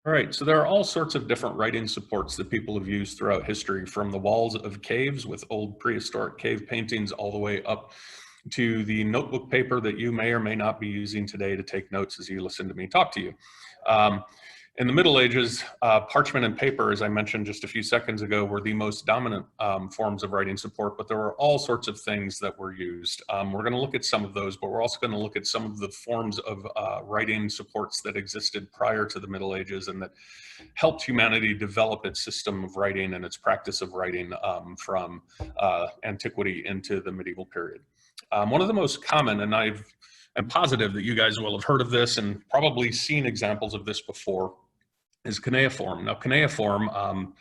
All right, so there are all sorts of different writing supports that people have used throughout history, from the walls of caves with old prehistoric cave paintings all the way up to the notebook paper that you may or may not be using today to take notes as you listen to me talk to you. In the Middle Ages, parchment and paper, as I mentioned just a few seconds ago, were the most dominant forms of writing support, but there were all sorts of things that were used. We're going to look at some of those, but we're also going to look at some of the forms of writing supports that existed prior to the Middle Ages and that helped humanity develop its system of writing and its practice of writing from antiquity into the medieval period. One of the most common, and I'm positive that you guys will have heard of this and probably seen examples of this before, is cuneiform. Now, cuneiform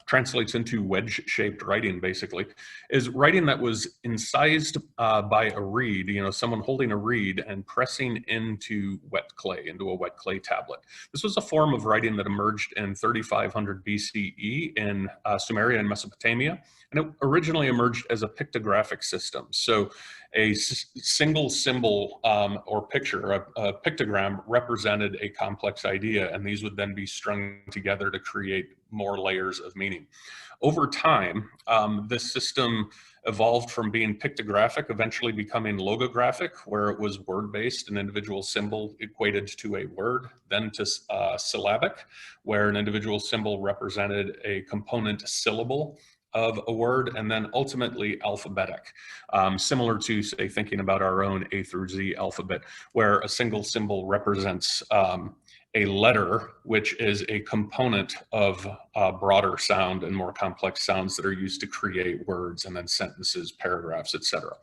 translates into wedge-shaped writing, basically, is writing that was incised by a reed, someone holding a reed and pressing into a wet clay tablet. This was a form of writing that emerged in 3500 BCE in Sumeria and Mesopotamia, and it originally emerged as a pictographic system. So a single symbol or picture, a pictogram, represented a complex idea, and these would then be strung together to create more layers of meaning. Over time, this system evolved from being pictographic, eventually becoming logographic, where it was word-based, an individual symbol equated to a word, then to syllabic, where an individual symbol represented a component syllable of a word, and then ultimately alphabetic, similar to, say, thinking about our own A through Z alphabet, where a single symbol represents a letter, which is a component of broader sound and more complex sounds that are used to create words and then sentences, paragraphs, etc.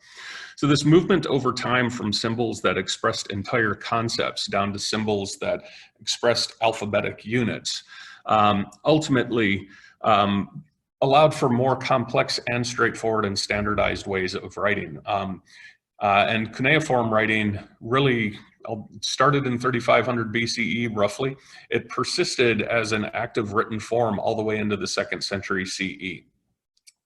So this movement over time from symbols that expressed entire concepts down to symbols that expressed alphabetic units ultimately allowed for more complex and straightforward and standardized ways of writing. And cuneiform writing really started in 3500 BCE, roughly. It persisted as an active written form all the way into the 2nd century CE.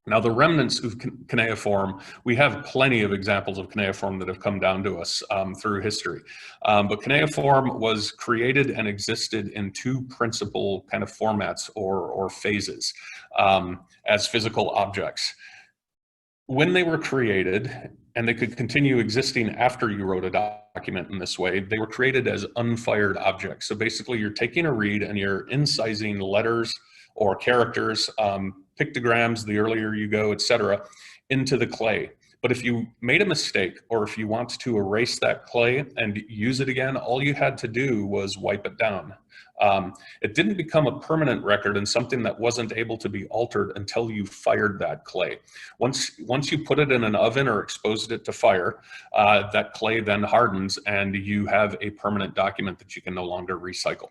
Now, the remnants of cuneiform, we have plenty of examples of cuneiform that have come down to us through history. But cuneiform was created and existed in two principal kind of formats or phases as physical objects. When they were created, and they could continue existing after you wrote a document in this way, they were created as unfired objects. So basically, you're taking a reed and you're incising letters or characters, pictograms, the earlier you go, etc., into the clay. But if you made a mistake, or if you want to erase that clay and use it again, all you had to do was wipe it down. It didn't become a permanent record and something that wasn't able to be altered until you fired that clay. Once you put it in an oven or exposed it to fire, that clay then hardens and you have a permanent document that you can no longer recycle.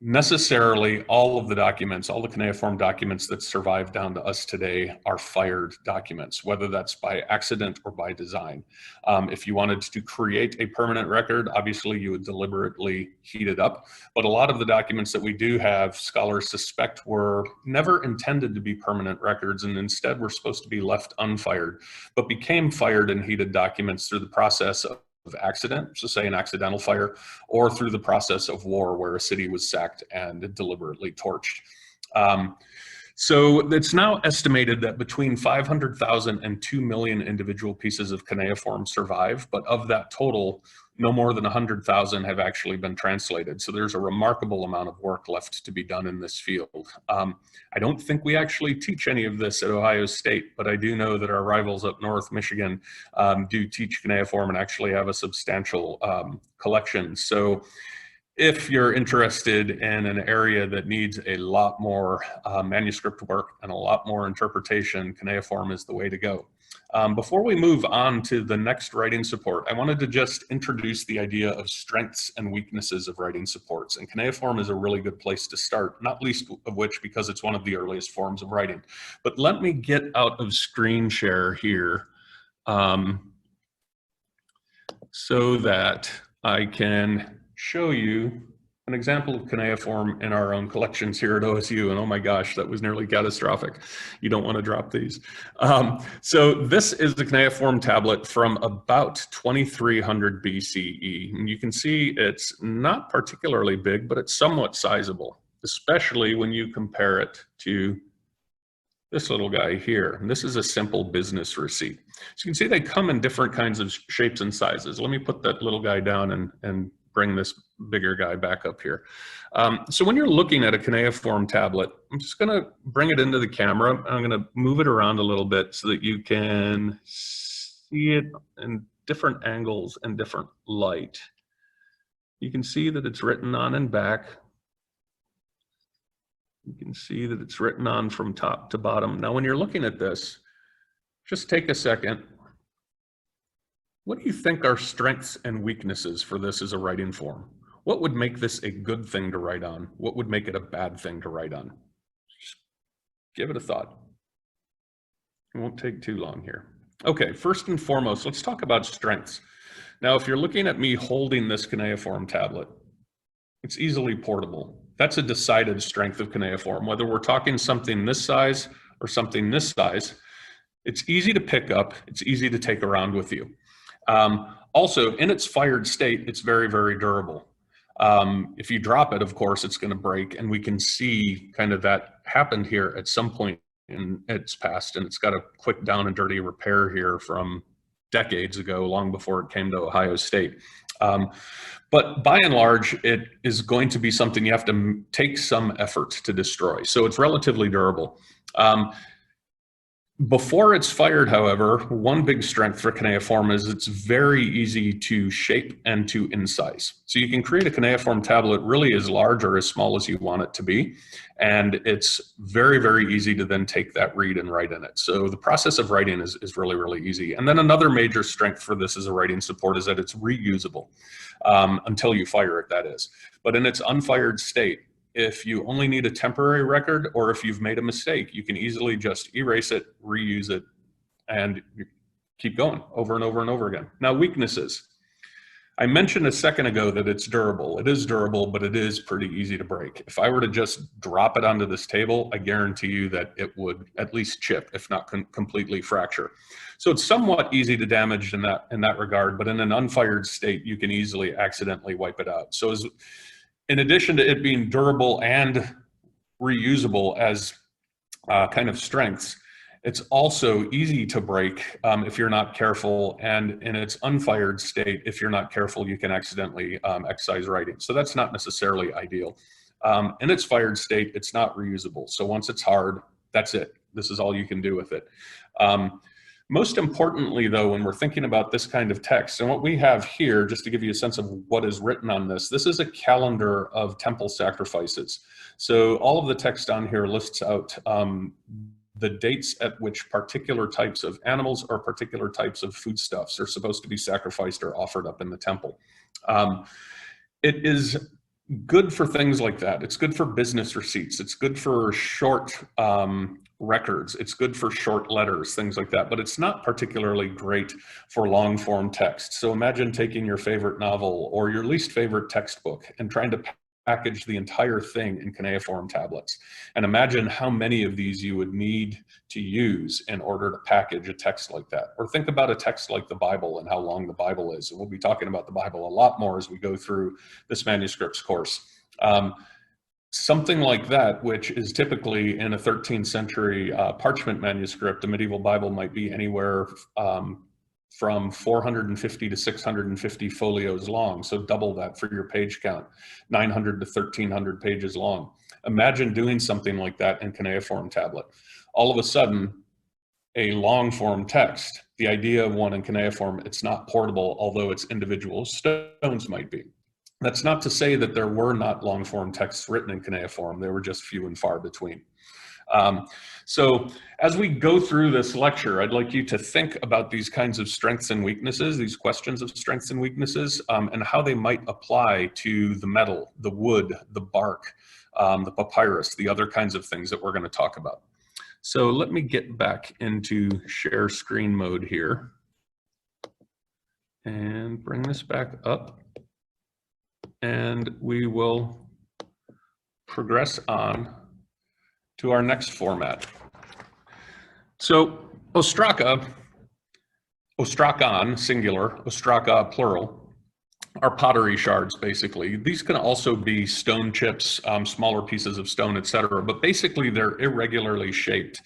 Necessarily, all of the documents, all the cuneiform documents that survive down to us today are fired documents, whether that's by accident or by design. If you wanted to create a permanent record, obviously you would deliberately heat it up. But a lot of the documents that we do have, scholars suspect, were never intended to be permanent records, and instead were supposed to be left unfired, but became fired and heated documents through the process of accident, so say an accidental fire, or through the process of war where a city was sacked and deliberately torched. So it's now estimated that between 500,000 and 2 million individual pieces of cuneiform survive, but of that total, no more than 100,000 have actually been translated. So there's a remarkable amount of work left to be done in this field. I don't think we actually teach any of this at Ohio State, but I do know that our rivals up north, Michigan, do teach cuneiform and actually have a substantial collection. So if you're interested in an area that needs a lot more manuscript work and a lot more interpretation, cuneiform is the way to go. Before we move on to the next writing support, I wanted to just introduce the idea of strengths and weaknesses of writing supports. And cuneiform is a really good place to start, not least of which because it's one of the earliest forms of writing. But let me get out of screen share here so that I can show you an example of cuneiform in our own collections here at OSU, and oh my gosh, that was nearly catastrophic. You don't want to drop these. So this is the cuneiform tablet from about 2300 BCE. And you can see it's not particularly big, but it's somewhat sizable, especially when you compare it to this little guy here. And this is a simple business receipt. So you can see they come in different kinds of shapes and sizes. Let me put that little guy down and bring this bigger guy back up here. So when you're looking at a cuneiform tablet, I'm just gonna bring it into the camera. I'm gonna move it around a little bit so that you can see it in different angles and different light. You can see that it's written on and back. You can see that it's written on from top to bottom. Now, when you're looking at this, just take a second. What do you think are strengths and weaknesses for this as a writing form? What would make this a good thing to write on? What would make it a bad thing to write on? Just give it a thought. It won't take too long here. Okay, first and foremost, let's talk about strengths. Now, if you're looking at me holding this cuneiform tablet, it's easily portable. That's a decided strength of cuneiform. Whether we're talking something this size or something this size, it's easy to pick up, it's easy to take around with you. Also, in its fired state, it's very, very durable. If you drop it, of course, it's going to break, and we can see kind of that happened here at some point in its past, and it's got a quick down and dirty repair here from decades ago, long before it came to Ohio State. But by and large, it is going to be something you have to take some effort to destroy. So it's relatively durable. Before it's fired, however, one big strength for cuneiform is it's very easy to shape and to incise. So you can create a cuneiform tablet really as large or as small as you want it to be. And it's very, very easy to then take that read and write in it. So the process of writing is really, really easy. And then another major strength for this as a writing support is that it's reusable until you fire it, that is. But in its unfired state, if you only need a temporary record or if you've made a mistake, you can easily just erase it, reuse it, and keep going over and over and over again. Now, weaknesses. I mentioned a second ago that it's durable. It is durable, but it is pretty easy to break. If I were to just drop it onto this table, I guarantee you that it would at least chip, if not completely fracture. So it's somewhat easy to damage in that regard, but in an unfired state, you can easily accidentally wipe it out. So in addition to it being durable and reusable as kind of strengths, it's also easy to break if you're not careful, and in its unfired state, if you're not careful, you can accidentally excise writing. So that's not necessarily ideal. In its fired state, it's not reusable. So once it's hard, that's it. This is all you can do with it. Most importantly, though, when we're thinking about this kind of text, and what we have here, just to give you a sense of what is written on this is a calendar of temple sacrifices. So all of the text on here lists out the dates at which particular types of animals or particular types of foodstuffs are supposed to be sacrificed or offered up in the temple. It is good for things like that. It's good for business receipts. It's good for short records. It's good for short letters, things like that. But it's not particularly great for long form text. So imagine taking your favorite novel or your least favorite textbook and trying to package the entire thing in cuneiform tablets. And imagine how many of these you would need to use in order to package a text like that. Or think about a text like the Bible and how long the Bible is. And we'll be talking about the Bible a lot more as we go through this manuscripts course. Something like that, which is typically in a 13th century parchment manuscript, the medieval Bible might be anywhere from 450 to 650 folios long, so double that for your page count, 900 to 1300 pages long. Imagine doing something like that in cuneiform tablet. All of a sudden, a long form text, the idea of one in cuneiform, it's not portable, although its individual stones might be. That's not to say that there were not long form texts written in cuneiform, they were just few and far between. So as we go through this lecture, I'd like you to think about these kinds of strengths and weaknesses, these questions of strengths and weaknesses, and how they might apply to the metal, the wood, the bark, the papyrus, the other kinds of things that we're going to talk about. So let me get back into share screen mode here and bring this back up, and we will progress on to our next format. So ostraka, ostrakon, singular, ostraka, plural, are pottery shards, basically. These can also be stone chips, smaller pieces of stone, etc. But basically, they're irregularly shaped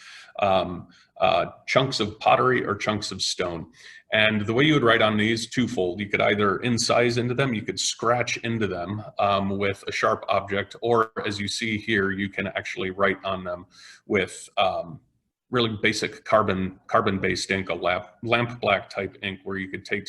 chunks of pottery or chunks of stone. And the way you would write on these, twofold. You could either incise into them, you could scratch into them with a sharp object, or as you see here, you can actually write on them with really basic carbon-based ink, a lamp black type ink, where you could take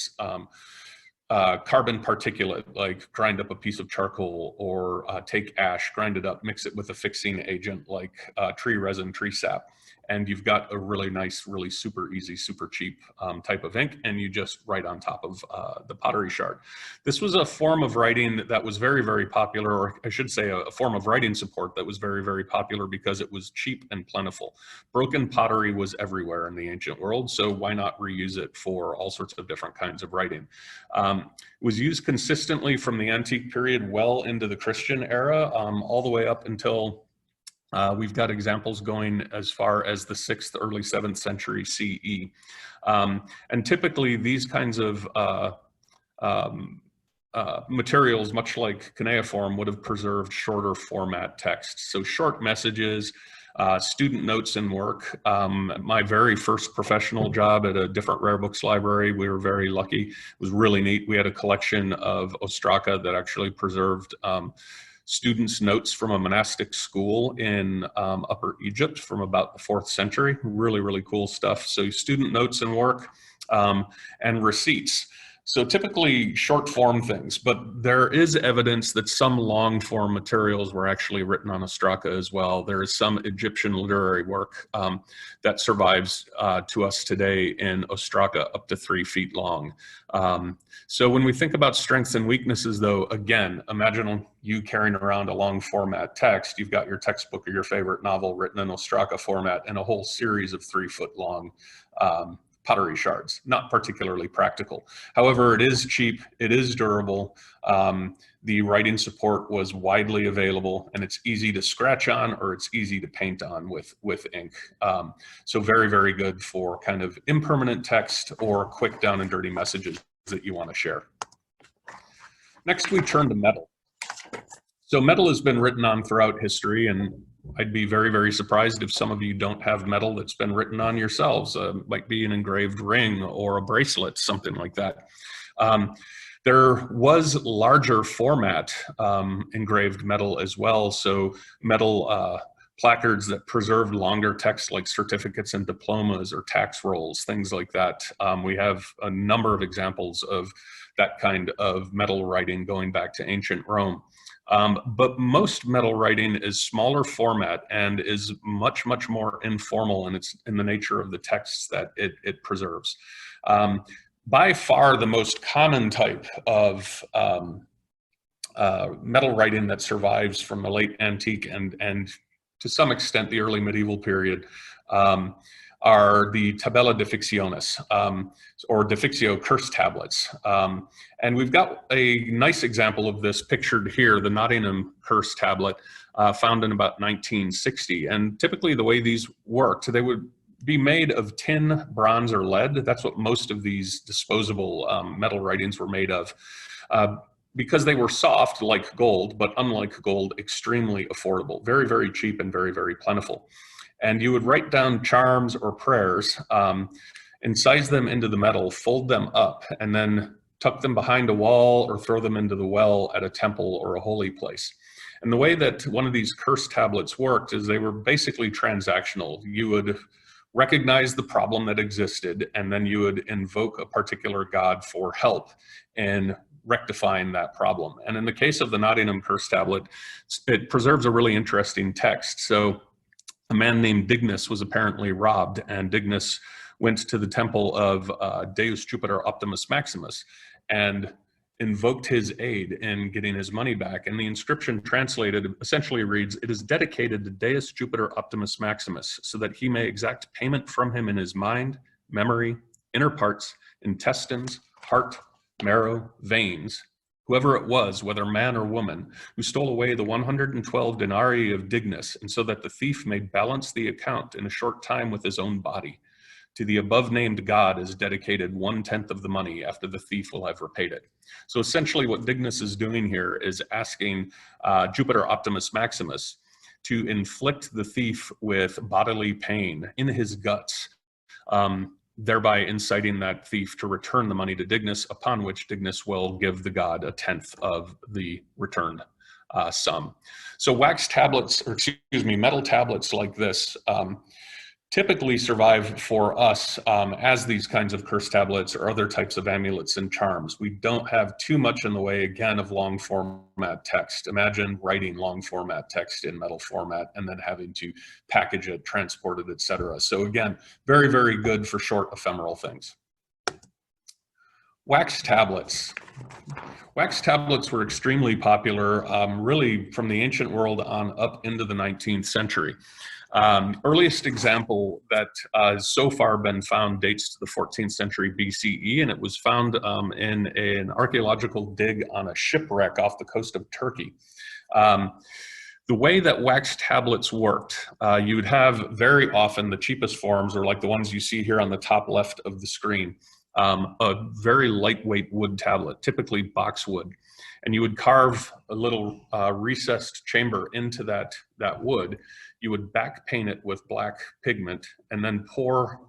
carbon particulate, like grind up a piece of charcoal, or take ash, grind it up, mix it with a fixing agent like tree resin, tree sap, and you've got a really nice, really super easy, super cheap type of ink, and you just write on top of the pottery shard. This was a form of writing that was very, very popular, or I should say a form of writing support that was very, very popular because it was cheap and plentiful. Broken pottery was everywhere in the ancient world, so why not reuse it for all sorts of different kinds of writing? It was used consistently from the antique period well into the Christian era, all the way up until we've got examples going as far as the 6th, early 7th century CE. And typically these kinds of materials, much like cuneiform, would have preserved shorter format texts. So short messages, student notes and work. My very first professional job at a different rare books library, we were very lucky. It was really neat. We had a collection of ostraka that actually preserved students' notes from a monastic school in Upper Egypt from about the 4th century. Really, really cool stuff. So student notes and work and receipts. So typically short form things, but there is evidence that some long form materials were actually written on ostraka as well. There is some Egyptian literary work that survives to us today in ostraka up to 3 feet long. So when we think about strengths and weaknesses, though, again, imagine you carrying around a long format text. You've got your textbook or your favorite novel written in ostraka format and a whole series of 3 foot long pottery shards. Not particularly practical. However, it is cheap, it is durable, the writing support was widely available, and it's easy to scratch on or it's easy to paint on with ink. So very, very good for kind of impermanent text or quick down and dirty messages that you want to share. Next, we turn to metal. So metal has been written on throughout history, and I'd be very, very surprised if some of you don't have metal that's been written on yourselves. Might be an engraved ring or a bracelet, something like that. There was larger format engraved metal as well. So metal placards that preserved longer text, like certificates and diplomas or tax rolls, things like that. We have a number of examples of that kind of metal writing going back to ancient Rome. But most metal writing is smaller format and is much, much more informal in the nature of the texts that it preserves. By far the most common type of metal writing that survives from the late antique and to some extent the early medieval period are the tabella de fictionis, or defixio curse tablets. And we've got a nice example of this pictured here, the Nottingham curse tablet, found in about 1960. And typically the way these worked, they would be made of tin, bronze, or lead. That's what most of these disposable metal writings were made of. Because they were soft like gold, but unlike gold, extremely affordable, very, very cheap and very, very plentiful. And you would write down charms or prayers, incise them into the metal, fold them up, and then tuck them behind a wall or throw them into the well at a temple or a holy place. And the way that one of these curse tablets worked is they were basically transactional. You would recognize the problem that existed, and then you would invoke a particular god for help in rectifying that problem. And in the case of the Nottingham curse tablet, it preserves a really interesting text. So a man named Dignus was apparently robbed, and Dignus went to the temple of Deus Jupiter Optimus Maximus and invoked his aid in getting his money back. And the inscription translated essentially reads, "It is dedicated to Deus Jupiter Optimus Maximus, so that he may exact payment from him in his mind, memory, inner parts, intestines, heart, marrow, veins, whoever it was, whether man or woman, who stole away the 112 denarii of Dignus, and so that the thief may balance the account in a short time with his own body. To the above-named god is dedicated 1/10 of the money after the thief will have repaid it. So essentially what Dignus is doing here is asking Jupiter Optimus Maximus to inflict the thief with bodily pain in his guts, thereby inciting that thief to return the money to Dignus, upon which Dignus will give the god 1/10 of the returned sum. So wax tablets, or excuse me, metal tablets like this typically survive for us as these kinds of curse tablets or other types of amulets and charms. We don't have too much in the way, again, of long format text. Imagine writing long format text in metal format and then having to package it, transport it, etc. So again, very, very good for short ephemeral things. Wax tablets. Wax tablets were extremely popular, really from the ancient world on up into the 19th century. Earliest example that has so far been found dates to the 14th century BCE, and it was found in an archaeological dig on a shipwreck off the coast of Turkey. The way that wax tablets worked, you would have very often the cheapest forms, or like the ones you see here on the top left of the screen, a very lightweight wood tablet, typically boxwood. And you would carve a little recessed chamber into that wood. You would back paint it with black pigment and then pour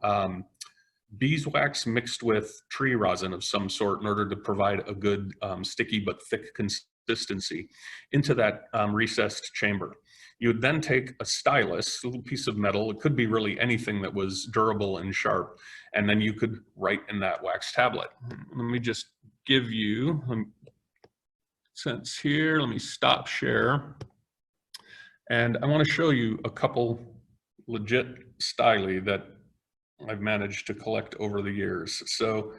beeswax mixed with tree rosin of some sort in order to provide a good sticky but thick consistency into that recessed chamber. You would then take a stylus, a little piece of metal, it could be really anything that was durable and sharp, and then you could write in that wax tablet. Let me just give you, since here, let me stop share. And I want to show you a couple legit styli that I've managed to collect over the years. So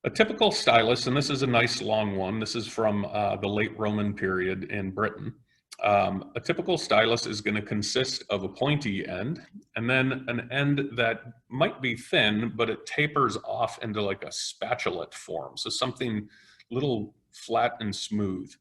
a typical stylus, and this is a nice long one, this is from the late Roman period in Britain. A typical stylus is going to consist of a pointy end and then an end that might be thin, but it tapers off into like a spatulate form. So something little flat and smooth.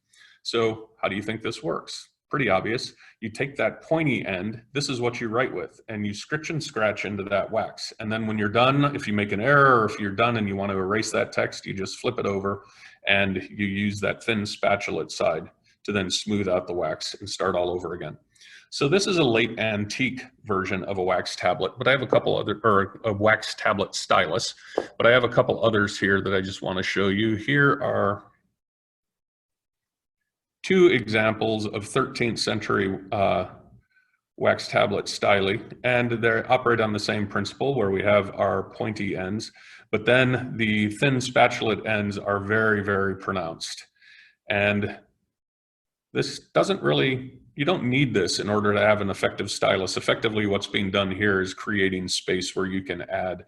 So how do you think this works? Pretty obvious. You take that pointy end, this is what you write with, and you scritch and scratch into that wax. And then when you're done, if you make an error, or if you're done and you want to erase that text, you just flip it over and you use that thin spatulate side to then smooth out the wax and start all over again. So this is a late antique version of a wax tablet, but I have a couple other, or a wax tablet stylus, but I have a couple others here that I just want to show you. Here are two examples of 13th century wax tablet styli, and they operate on the same principle where we have our pointy ends, but then the thin spatulate ends are very, very pronounced. And this doesn't really, you don't need this in order to have an effective stylus. Effectively, what's being done here is creating space where you can add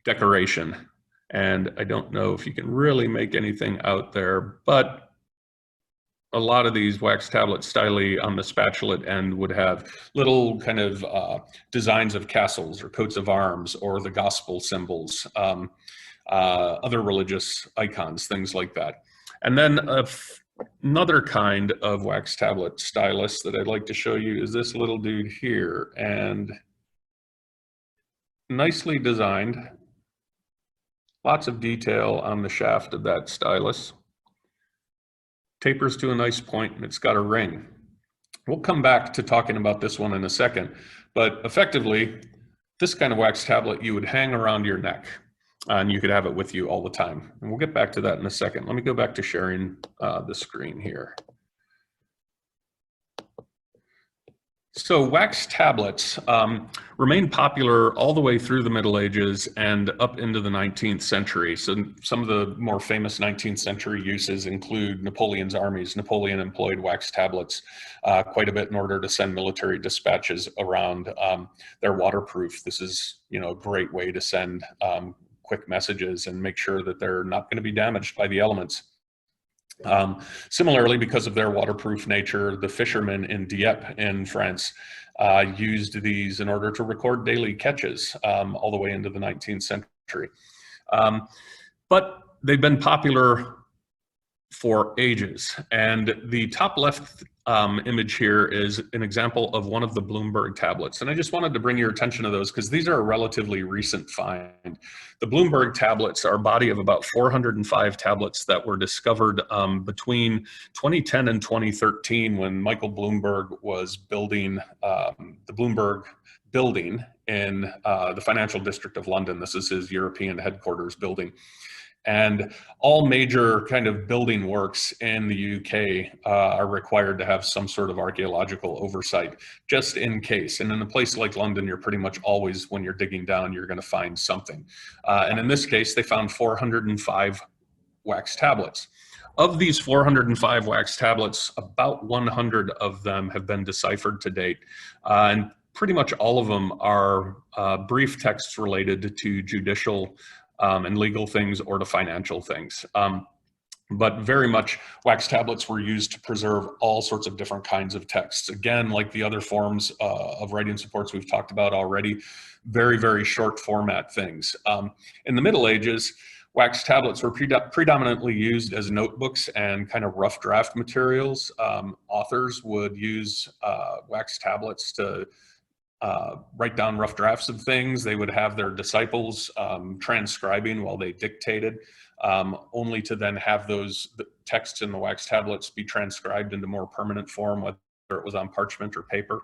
decoration. And I don't know if you can really make anything out there, but a lot of these wax tablet styli on the spatulate end would have little kind of designs of castles or coats of arms or the gospel symbols, other religious icons, things like that. And then another kind of wax tablet stylus that I'd like to show you is this little dude here, and nicely designed, lots of detail on the shaft of that stylus. Tapers to a nice point, and it's got a ring. We'll come back to talking about this one in a second, but effectively, this kind of wax tablet you would hang around your neck, and you could have it with you all the time. And we'll get back to that in a second. Let me go back to sharing the screen here. So wax tablets remained popular all the way through the Middle Ages and up into the 19th century. So some of the more famous 19th century uses include Napoleon's armies. Napoleon employed wax tablets quite a bit in order to send military dispatches around. They're waterproof. This is, you know, a great way to send quick messages and make sure that they're not going to be damaged by the elements. Similarly, because of their waterproof nature, the fishermen in Dieppe in France used these in order to record daily catches all the way into the 19th century. But they've been popular for ages. And the top left image here is an example of one of the Bloomberg tablets. And I just wanted to bring your attention to those because these are a relatively recent find. The Bloomberg tablets are a body of about 405 tablets that were discovered between 2010 and 2013 when Michael Bloomberg was building the Bloomberg building in the financial district of London. This is his European headquarters building. And all major kind of building works in the UK are required to have some sort of archaeological oversight, just in case. And in a place like London, you're pretty much always, when you're digging down, you're going to find something. And in this case, they found 405 wax tablets. Of these 405 wax tablets, about 100 of them have been deciphered to date. And pretty much all of them are brief texts related to judicial and legal things or to financial things. But very much wax tablets were used to preserve all sorts of different kinds of texts. Again, like the other forms of writing supports we've talked about already, very, very short format things. In the Middle Ages, wax tablets were predominantly used as notebooks and kind of rough draft materials. Authors would use wax tablets to write down rough drafts of things. They would have their disciples transcribing while they dictated, only to then have those texts in the wax tablets be transcribed into more permanent form, whether it was on parchment or paper.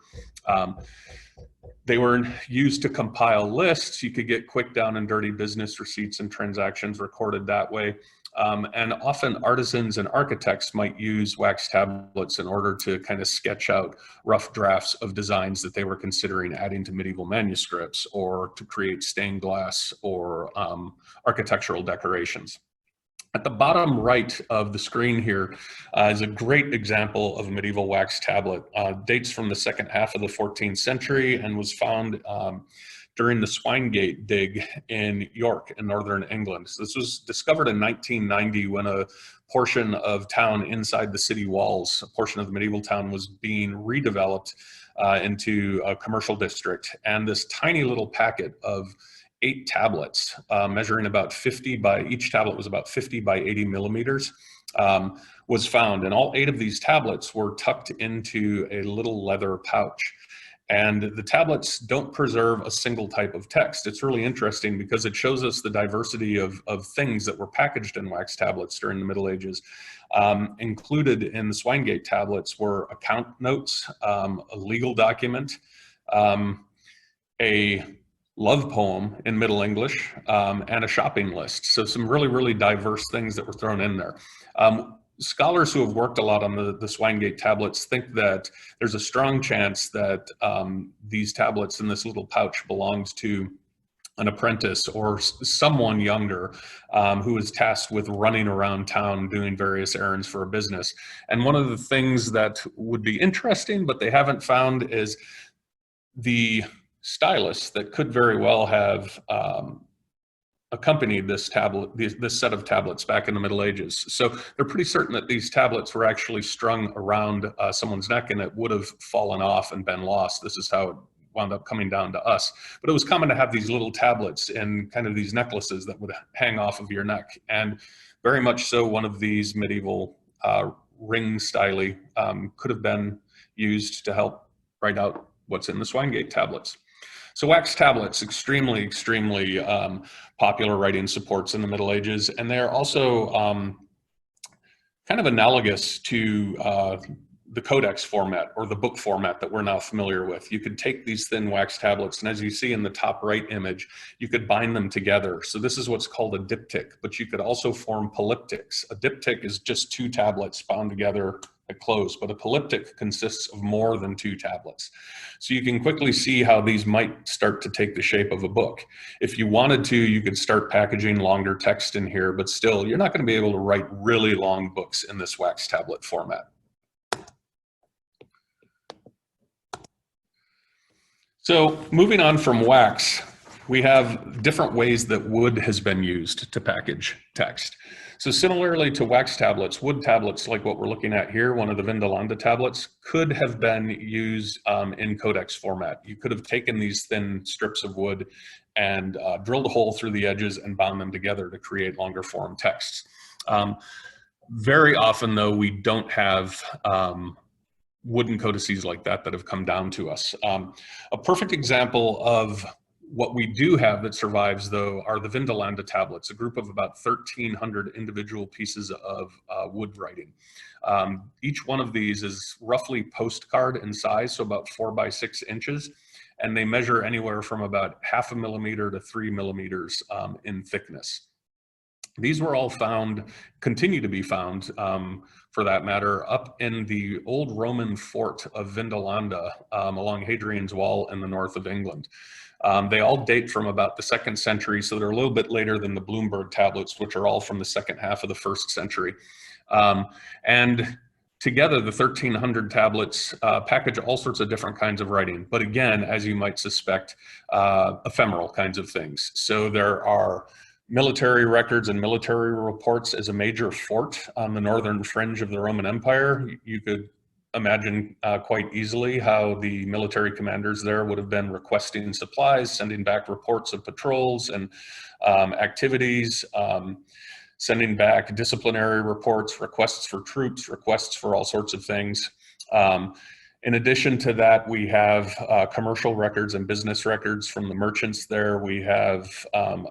They were used to compile lists. You could get quick down and dirty business receipts and transactions recorded that way. And often artisans and architects might use wax tablets in order to kind of sketch out rough drafts of designs that they were considering adding to medieval manuscripts or to create stained glass or architectural decorations. At the bottom right of the screen here is a great example of a medieval wax tablet. Dates from the second half of the 14th century and was found during the Swinegate dig in York in northern England. So this was discovered in 1990 when a portion of town inside the city walls, a portion of the medieval town, was being redeveloped into a commercial district. And this tiny little packet of 8 tablets measuring about 50 by, each tablet was about 50 by 80 millimeters, was found. And all 8 of these tablets were tucked into a little leather pouch. And the tablets don't preserve a single type of text. It's really interesting because it shows us the diversity of things that were packaged in wax tablets during the Middle Ages. Included in the Swinegate tablets were account notes, a legal document, a love poem in Middle English, and a shopping list. So some really, really diverse things that were thrown in there. Scholars who have worked a lot on the Swinegate tablets think that there's a strong chance that these tablets in this little pouch belongs to an apprentice or someone younger who was tasked with running around town doing various errands for a business. And one of the things that would be interesting, but they haven't found, is the stylus that could very well have accompanied this tablet, this set of tablets back in the Middle Ages. So they're pretty certain that these tablets were actually strung around someone's neck and it would have fallen off and been lost. This is how it wound up coming down to us. But it was common to have these little tablets in kind of these necklaces that would hang off of your neck. And very much so, one of these medieval ring styli could have been used to help write out what's in the Swinegate tablets. So wax tablets, extremely, extremely popular writing supports in the Middle Ages, and they're also kind of analogous to the codex format or the book format that we're now familiar with. You could take these thin wax tablets, and as you see in the top right image, you could bind them together. So this is what's called a diptych, but you could also form polyptychs. A diptych is just 2 tablets bound together at close, but a polyptych consists of more than 2 tablets. So you can quickly see how these might start to take the shape of a book. If you wanted to, you could start packaging longer text in here, but still, you're not going to be able to write really long books in this wax tablet format. So moving on from wax, we have different ways that wood has been used to package text. So similarly to wax tablets, wood tablets like what we're looking at here, one of the Vindolanda tablets, could have been used in codex format. You could have taken these thin strips of wood and drilled a hole through the edges and bound them together to create longer form texts. Very often, though, we don't have wooden codices like that have come down to us. A perfect example of what we do have that survives, though, are the Vindolanda tablets, a group of about 1,300 individual pieces of wood writing. Each one of these is roughly postcard in size, so about 4 by 6 inches, and they measure anywhere from about 0.5 millimeter to 3 millimeters in thickness. These were all found, continue to be found, for that matter, up in the old Roman fort of Vindolanda along Hadrian's Wall in the north of England. They all date from about the 2nd century, so they're a little bit later than the Bloomberg tablets, which are all from the second half of the 1st century. And together, the 1,300 tablets package all sorts of different kinds of writing, but again, as you might suspect, ephemeral kinds of things. So there are military records and military reports. As a major fort on the northern fringe of the Roman Empire, you could imagine quite easily how the military commanders there would have been requesting supplies, sending back reports of patrols and activities, sending back disciplinary reports, requests for troops, requests for all sorts of things. In addition to that, we have commercial records and business records from the merchants there. We have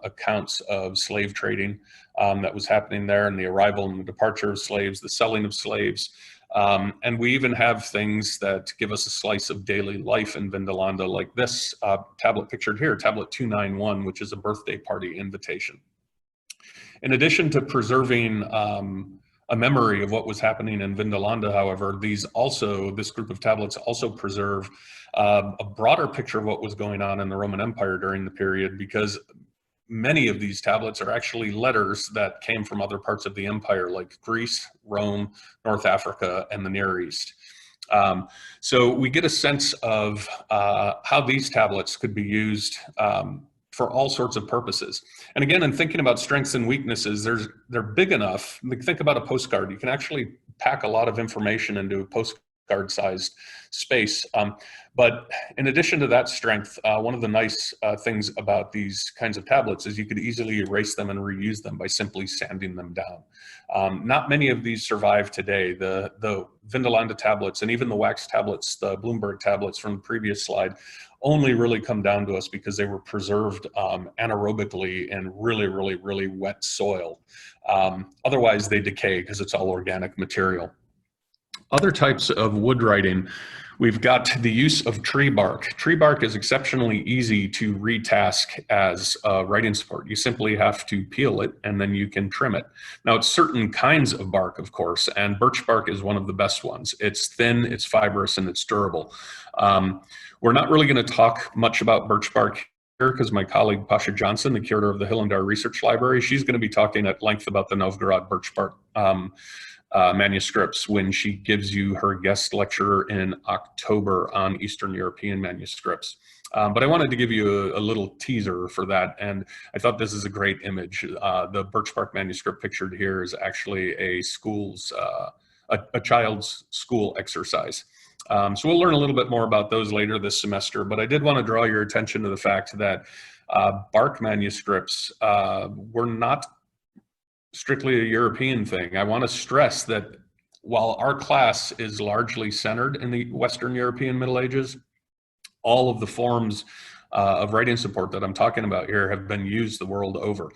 accounts of slave trading that was happening there, and the arrival and the departure of slaves, the selling of slaves. And we even have things that give us a slice of daily life in Vindolanda, like this tablet pictured here, tablet 291, which is a birthday party invitation. In addition to preserving a memory of what was happening in Vindolanda, however, this group of tablets also preserve a broader picture of what was going on in the Roman Empire during the period, because many of these tablets are actually letters that came from other parts of the empire, like Greece, Rome, North Africa, and the Near East. So we get a sense of how these tablets could be used for all sorts of purposes. And again, in thinking about strengths and weaknesses, they're big enough. Think about a postcard. You can actually pack a lot of information into a postcard-sized space. But in addition to that strength, one of the nice things about these kinds of tablets is you could easily erase them and reuse them by simply sanding them down. Not many of these survive today. The Vindolanda tablets and even the wax tablets, the Bloomberg tablets from the previous slide, only really come down to us because they were preserved anaerobically in really wet soil. Otherwise, they decay because it's all organic material. Other types of wood writing, we've got the use of tree bark. Tree bark is exceptionally easy to retask as writing support. You simply have to peel it and then you can trim it. Now, it's certain kinds of bark, of course, and birch bark is one of the best ones. It's thin, it's fibrous, and it's durable. We're not really going to talk much about birch bark here because my colleague Pasha Johnson, the curator of the Hillendar Research Library, she's going to be talking at length about the Novgorod birch bark manuscripts when she gives you her guest lecture in October on Eastern European manuscripts. But I wanted to give you a little teaser for that, and I thought this is a great image. The birch bark manuscript pictured here is actually a child's school exercise. So we'll learn a little bit more about those later this semester, but I did want to draw your attention to the fact that bark manuscripts were not strictly a European thing. I want to stress that while our class is largely centered in the Western European Middle Ages, all of the forms of writing support that I'm talking about here have been used the world over.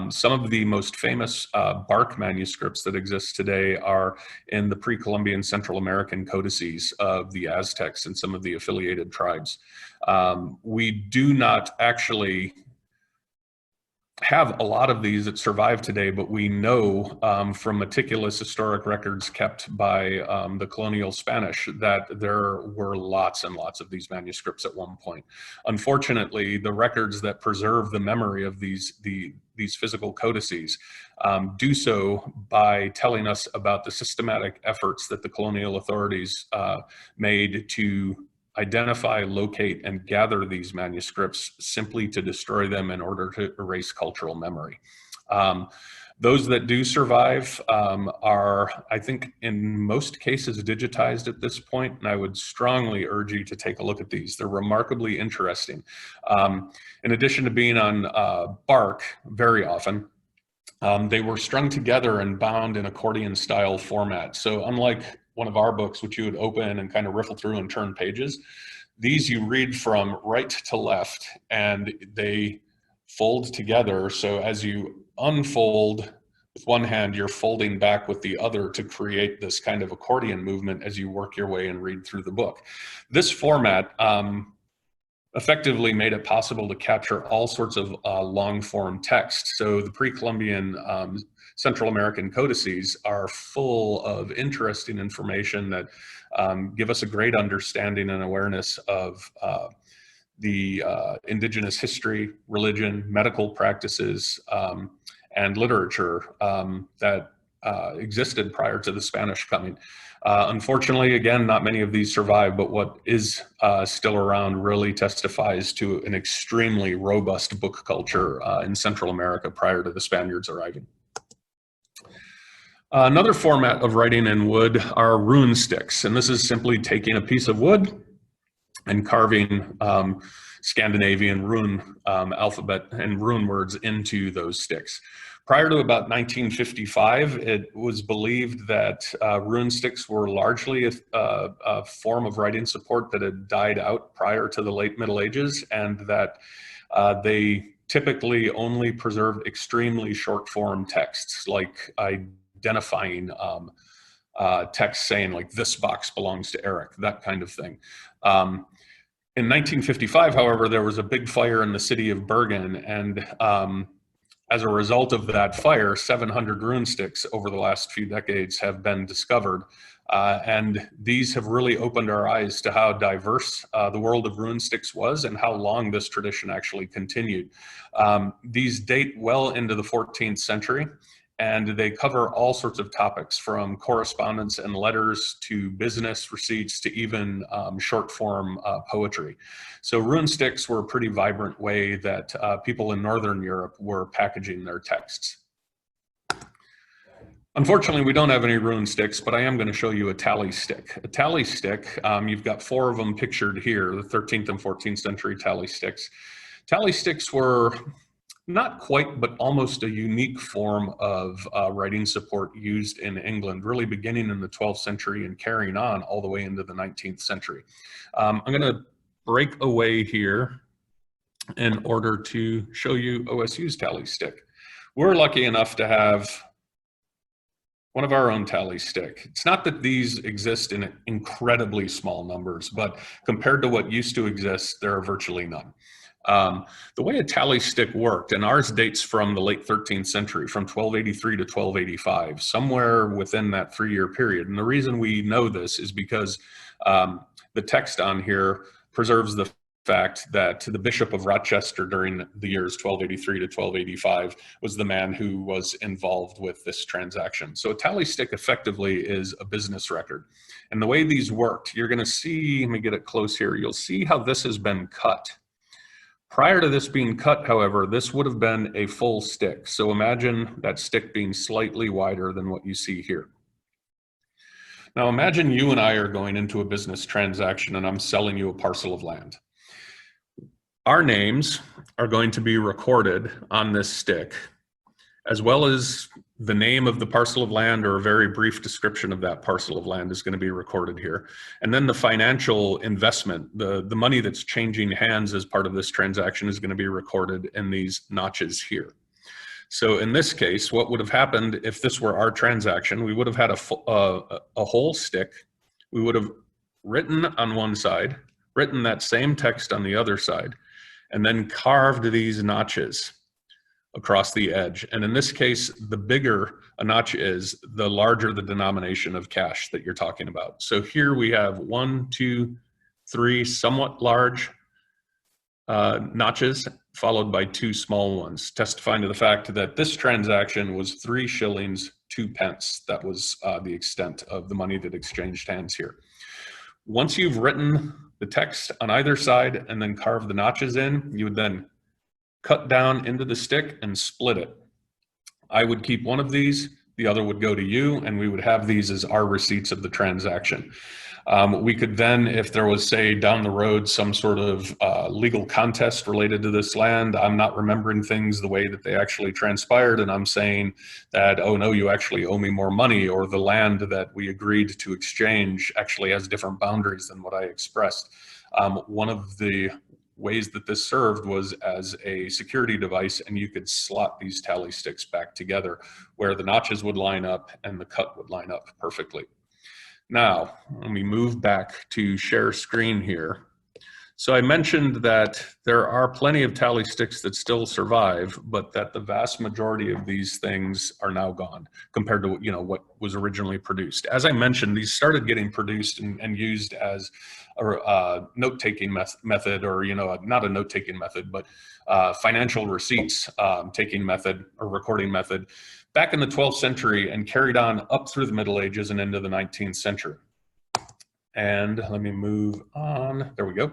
Some of the most famous bark manuscripts that exist today are in the pre-Columbian Central American codices of the Aztecs and some of the affiliated tribes. We do not actually have a lot of these that survive today, but we know from meticulous historic records kept by the colonial Spanish that there were lots and lots of these manuscripts at one point. Unfortunately, the records that preserve the memory of these physical codices do so by telling us about the systematic efforts that the colonial authorities made to identify, locate, and gather these manuscripts simply to destroy them in order to erase cultural memory. Those that do survive are, I think, in most cases digitized at this point, and I would strongly urge you to take a look at these. They're remarkably interesting. In addition to being on bark very often, They were strung together and bound in accordion style format. So unlike one of our books, which you would open and kind of riffle through and turn pages, these you read from right to left and they fold together. So as you unfold with one hand, you're folding back with the other to create this kind of accordion movement as you work your way and read through the book. This format effectively made it possible to capture all sorts of long-form text. So the pre-Columbian Central American codices are full of interesting information that give us a great understanding and awareness of the indigenous history, religion, medical practices, and literature that existed prior to the Spanish coming. Unfortunately, again, not many of these survive, but what is still around really testifies to an extremely robust book culture in Central America prior to the Spaniards arriving. Another format of writing in wood are rune sticks, and this is simply taking a piece of wood and carving Scandinavian rune alphabet and rune words into those sticks. Prior to about 1955, it was believed that rune sticks were largely a form of writing support that had died out prior to the late Middle Ages, and that they typically only preserved extremely short form texts, like identifying text saying like, this box belongs to Eric, that kind of thing. In 1955, however, there was a big fire in the city of Bergen, and as a result of that fire, 700 rune sticks over the last few decades have been discovered. And these have really opened our eyes to how diverse the world of rune sticks was and how long this tradition actually continued. These date well into the 14th century, and they cover all sorts of topics, from correspondence and letters to business receipts to even short form poetry. So rune sticks were a pretty vibrant way that people in Northern Europe were packaging their texts. Unfortunately, we don't have any rune sticks, but I am going to show you a tally stick. A tally stick, you've got 4 of them pictured here, the 13th and 14th century tally sticks. Tally sticks were not quite, but almost a unique form of writing support used in England, really beginning in the 12th century and carrying on all the way into the 19th century. I'm going to break away here in order to show you OSU's tally stick. We're lucky enough to have one of our own tally stick. It's not that these exist in incredibly small numbers, but compared to what used to exist, there are virtually none. The way a tally stick worked, and ours dates from the late 13th century, from 1283 to 1285, somewhere within that 3-year period. And the reason we know this is because the text on here preserves the fact that the Bishop of Rochester during the years 1283 to 1285 was the man who was involved with this transaction. So a tally stick effectively is a business record. And the way these worked, you're going to see, let me get it close here, you'll see how this has been cut. Prior to this being cut, however, this would have been a full stick. So imagine that stick being slightly wider than what you see here. Now imagine you and I are going into a business transaction and I'm selling you a parcel of land. Our names are going to be recorded on this stick, as well as the name of the parcel of land, or a very brief description of that parcel of land is going to be recorded here. And then the financial investment, the money that's changing hands as part of this transaction, is going to be recorded in these notches here. So in this case, what would have happened if this were our transaction, we would have had a whole stick. We would have written on one side, written that same text on the other side, and then carved these notches across the edge. And in this case, the bigger a notch is, the larger the denomination of cash that you're talking about. So here we have 1, 2, 3 somewhat large notches, followed by 2 small ones, testifying to the fact that this transaction was 3 shillings, 2 pence. That was the extent of the money that exchanged hands here. Once you've written the text on either side and then carved the notches in, you would then cut down into the stick and split it. I would keep one of these, the other would go to you, and we would have these as our receipts of the transaction. We could then, if there was, say, down the road, some sort of legal contest related to this land, I'm not remembering things the way that they actually transpired, and I'm saying that, oh no, you actually owe me more money, or the land that we agreed to exchange actually has different boundaries than what I expressed. One of the ways that this served was as a security device, and you could slot these tally sticks back together where the notches would line up and the cut would line up perfectly. Now, let me move back to share screen here. So I mentioned that there are plenty of tally sticks that still survive, but that the vast majority of these things are now gone compared to what was originally produced. As I mentioned, these started getting produced and used as a note-taking method, or not a note-taking method, but financial receipts taking method or recording method back in the 12th century, and carried on up through the Middle Ages and into the 19th century. And let me move on. There we go.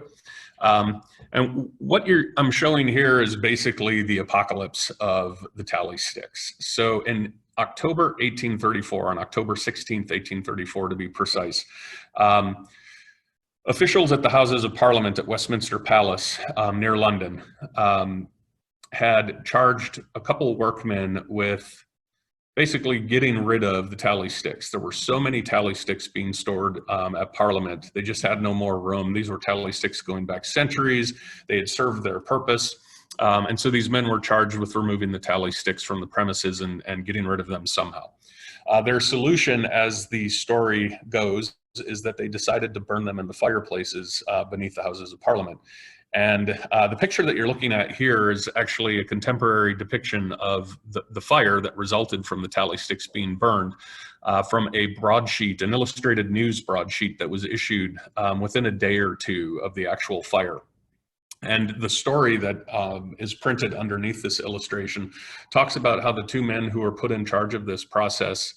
And what I'm showing here is basically the apocalypse of the tally sticks. So in October 1834, on October 16th, 1834 to be precise, officials at the Houses of Parliament at Westminster Palace near London had charged a couple of workmen with basically getting rid of the tally sticks. There were so many tally sticks being stored at Parliament. They just had no more room. These were tally sticks going back centuries. They had served their purpose. And so these men were charged with removing the tally sticks from the premises and getting rid of them somehow. Their solution, as the story goes, is that they decided to burn them in the fireplaces beneath the Houses of Parliament. And the picture that you're looking at here is actually a contemporary depiction of the fire that resulted from the tally sticks being burned from a broadsheet, an illustrated news broadsheet that was issued within a day or two of the actual fire. And the story that is printed underneath this illustration talks about how the two men who were put in charge of this process,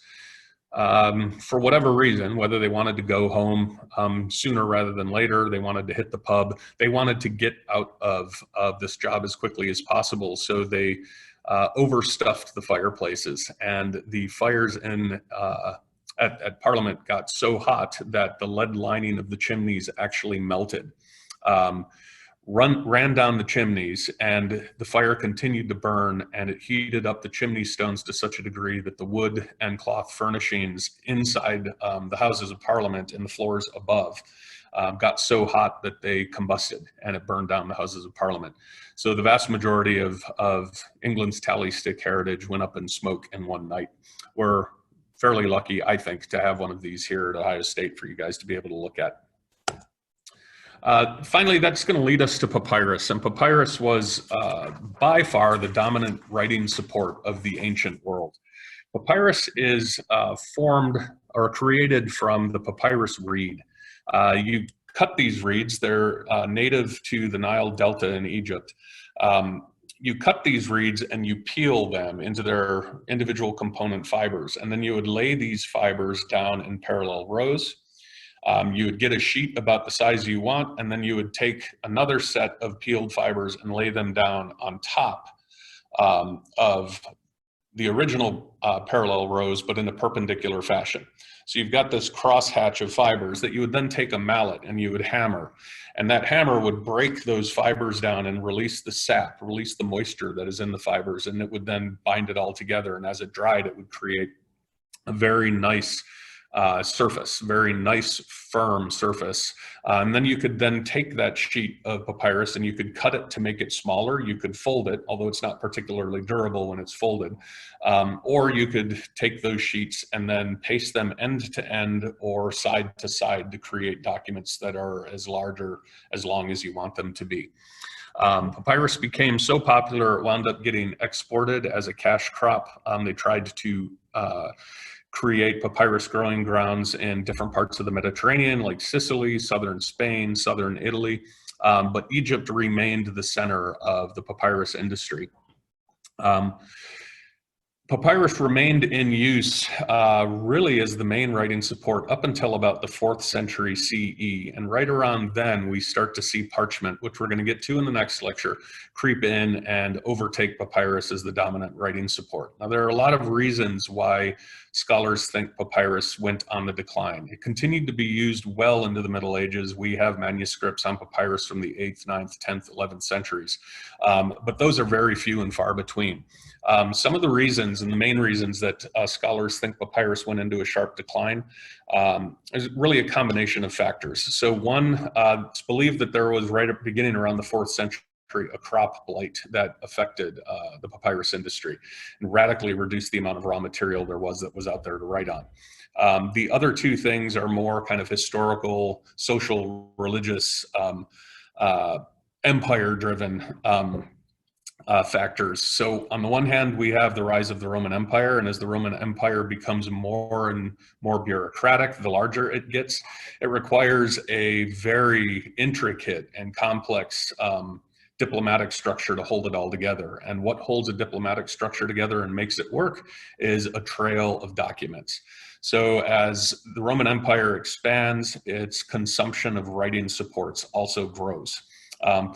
for whatever reason, whether they wanted to go home sooner rather than later, they wanted to hit the pub, they wanted to get out of this job as quickly as possible, so they overstuffed the fireplaces, and the fires at Parliament got so hot that the lead lining of the chimneys actually melted. Ran down the chimneys, and the fire continued to burn, and it heated up the chimney stones to such a degree that the wood and cloth furnishings inside the Houses of Parliament and the floors above got so hot that they combusted, and it burned down the Houses of Parliament. So the vast majority of England's tally stick heritage went up in smoke in one night. We're fairly lucky, I think, to have one of these here at Ohio State for you guys to be able to look at. Finally, that's going to lead us to papyrus, and papyrus was by far the dominant writing support of the ancient world. Papyrus is formed or created from the papyrus reed. You cut these reeds, they're native to the Nile Delta in Egypt. You cut these reeds and you peel them into their individual component fibers, and then you would lay these fibers down in parallel rows. You would get a sheet about the size you want, and then you would take another set of peeled fibers and lay them down on top of the original parallel rows, but in a perpendicular fashion. So you've got this crosshatch of fibers that you would then take a mallet and you would hammer, and that hammer would break those fibers down and release the sap, release the moisture that is in the fibers, and it would then bind it all together, and as it dried, it would create a very nice surface, very nice firm surface. And then you could then take that sheet of papyrus and you could cut it to make it smaller. You could fold it, although it's not particularly durable when it's folded. Or you could take those sheets and then paste them end to end or side to side to create documents that are as large or as long as you want them to be. Papyrus became so popular, it wound up getting exported as a cash crop. They tried to create papyrus growing grounds in different parts of the Mediterranean, like Sicily, southern Spain, southern Italy, but Egypt remained the center of the papyrus industry. Papyrus remained in use really as the main writing support up until about the 4th century CE. And right around then, we start to see parchment, which we're going to get to in the next lecture, creep in and overtake papyrus as the dominant writing support. Now, there are a lot of reasons why scholars think papyrus went on the decline. It continued to be used well into the Middle Ages. We have manuscripts on papyrus from the 8th, 9th, 10th, 11th centuries, but those are very few and far between. Some of the reasons and the main reasons that scholars think papyrus went into a sharp decline is really a combination of factors. So one, it's believed that there was right at the beginning around the 4th century a crop blight that affected the papyrus industry and radically reduced the amount of raw material there was that was out there to write on. The other two things are more kind of historical, social, religious, empire-driven factors. So on the one hand, we have the rise of the Roman Empire, and as the Roman Empire becomes more and more bureaucratic, the larger it gets, it requires a very intricate and complex diplomatic structure to hold it all together. And what holds a diplomatic structure together and makes it work is a trail of documents. So as the Roman Empire expands, its consumption of writing supports also grows,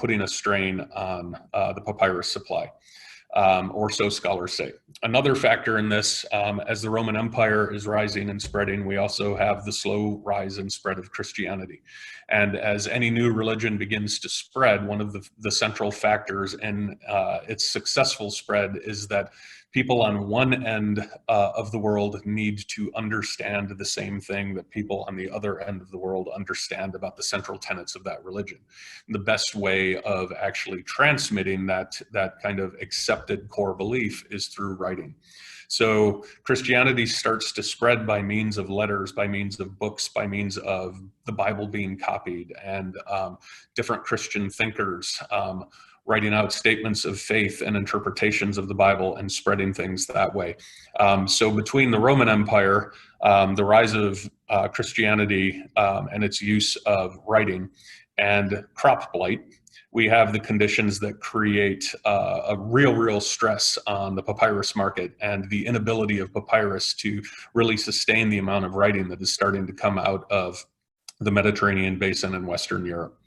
putting a strain on the papyrus supply, or so scholars say. Another factor in this, as the Roman Empire is rising and spreading, we also have the slow rise and spread of Christianity. And as any new religion begins to spread, one of the central factors in its successful spread is that people on one end of the world need to understand the same thing that people on the other end of the world understand about the central tenets of that religion. And the best way of actually transmitting that kind of accepted core belief is through writing. So Christianity starts to spread by means of letters, by means of books, by means of the Bible being copied, and different Christian thinkers writing out statements of faith and interpretations of the Bible and spreading things that way. So between the Roman Empire, the rise of Christianity and its use of writing, and crop blight, we have the conditions that create a real stress on the papyrus market and the inability of papyrus to really sustain the amount of writing that is starting to come out of the Mediterranean basin and Western Europe.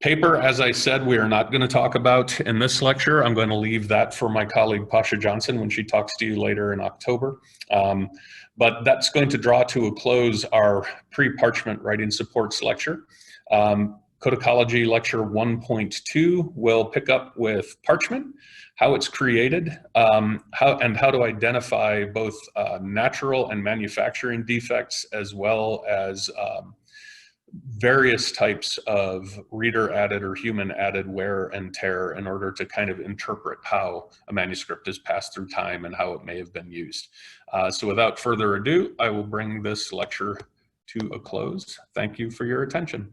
Paper, as I said, we are not going to talk about in this lecture. I'm going to leave that for my colleague Pasha Johnson when she talks to you later in October. But that's going to draw to a close our pre-parchment writing supports lecture. Codicology lecture 1.2 will pick up with parchment, how it's created, how to identify both natural and manufacturing defects, as well as various types of reader added or human added wear and tear in order to kind of interpret how a manuscript is passed through time and how it may have been used. So without further ado, I will bring this lecture to a close. Thank you for your attention.